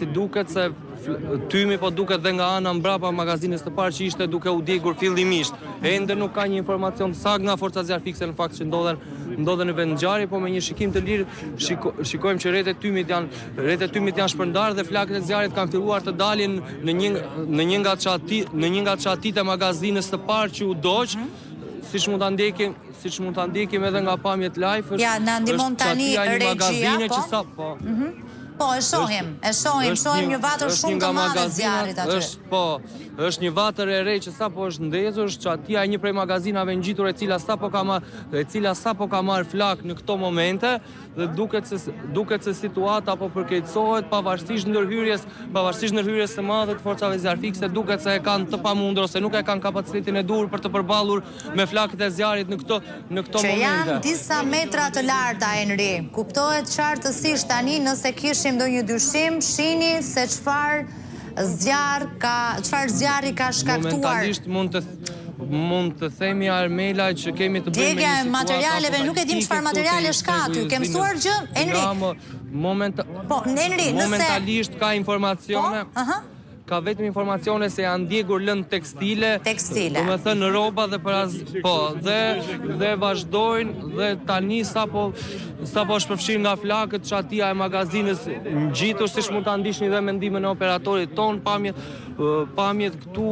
Duket se tymi po duket dhe nga ana mbrapa magazinës të parë që ishte duke u djegur fillimisht. Ende nuk ka një informacion saktë nga forca zjarri fikse në fakt që ndodhen në vend ngjarje, po me një shikim të lirë shikojmë që rrjetet e tymit janë shpërndarë dhe flakët e zjarrit kanë filluar të dalin në një nga çatit e magazinës të parë që u doq. Siç mund ta ndjekim edhe nga pamjet live. Ja, na ndihmon tani regjia, po. Po, e shohim një vatër shumë të madhe zjarrit aty. Është një vatër e re që sapo është ndezur, çatia e një prej magazinave ngjitur e cila sapo ka marrë flak në këto momente dhe duket se situata po përkeqësohet pavarësisht ndërhyrjes së madhe të forcave zjarfikse, duket se e kanë të pamundur ose nuk e kanë kapacitetin e dur për të përballur me flakët e zjarrit në këto momente. Që janë disa metra të larta, Enri. Kuptohet qartësisht tani nëse kishim ndonjë dyshim, shihni se çfarë zjarri ka shkaktuar. Momentalisht mund të themi Armela që kemi të bëjmë me një situatë. Djegja e materialeve, nuk e dim çfarë materiale shka aty. Ke mësuar gjë, Enri? Momentalisht ka informacione. Ka vetëm informacione se janë ndjegur lëndë tekstile. Tekstile. Do të thënë rroba dhe vazhdojnë dhe tani sapo është përfshirë nga flakët çatia e magazinës ngjitur, siç mund ta ndiqni dhe mendimin e operatorit ton, pamjet këtu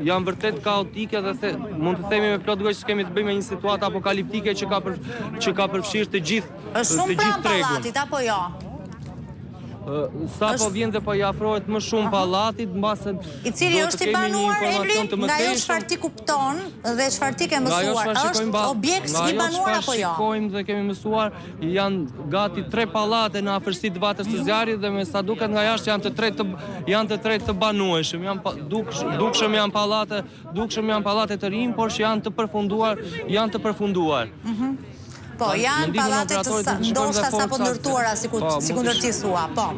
janë vërtet kaotike dhe mund të themi me plot gojë se kemi të bëjmë me një situatë apokaliptike që ka përfshirë të gjithë tregun. Është shumë pranë pallatit apo jo? Sa po vjen dhe po i afrohet më shumë pallatit, mbase i cili është i banuar, Enri, nga jo çfarë ti kupton dhe çfarë ti ke mësuar, është objekt i banuar apo jo? Shikojmë dhe kemi mësuar, janë gati 3 pallate në afërsi të vatës së zjarrit dhe me sa duket nga jashtë janë të tretë të banueshëm. Dukshëm janë pallate të rinj, por që janë të përfunduar. Po, janë pallate të ndoshta sapo ndërtuara, sikundër ti thua, po.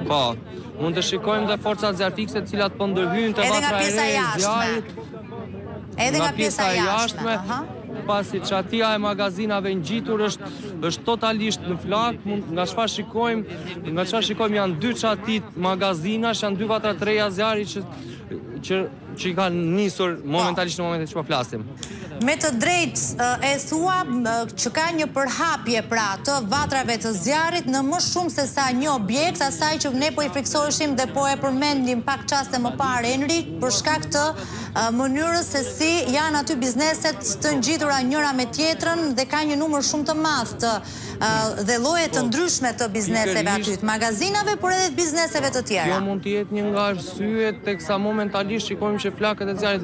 Po, mund të shikojmë dhe forcat zjarfikse të cilat po ndërhyjnë te vatra e re e zjarrit. Edhe nga pjesa e jashtme. Pasi çatia e magazinave ngjitur është totalisht në flak, nga çfarë shikojmë janë 2 çatit magazinash, janë 2 vatra të reja zjarri që i kanë nisur momentalisht në momentin që po flasim. Me të drejtë e thua që ka një përhapje pra të vatrave të zjarrit në më shumë se sa një objekt, asaj që ne po i friksoheshim dhe po e përmendim pak çaste më parë, Enri, për shkak të mënyrës se si janë aty bizneset të ngjitura njëra me tjetrën dhe ka një numër shumë të madh dhe lloje të ndryshme të bizneseve aty, të magazinave, por edhe të bizneseve të tjera. Kjo mund të jetë një nga arsyet teksa momentalisht shikojmë që flakët e zjarrit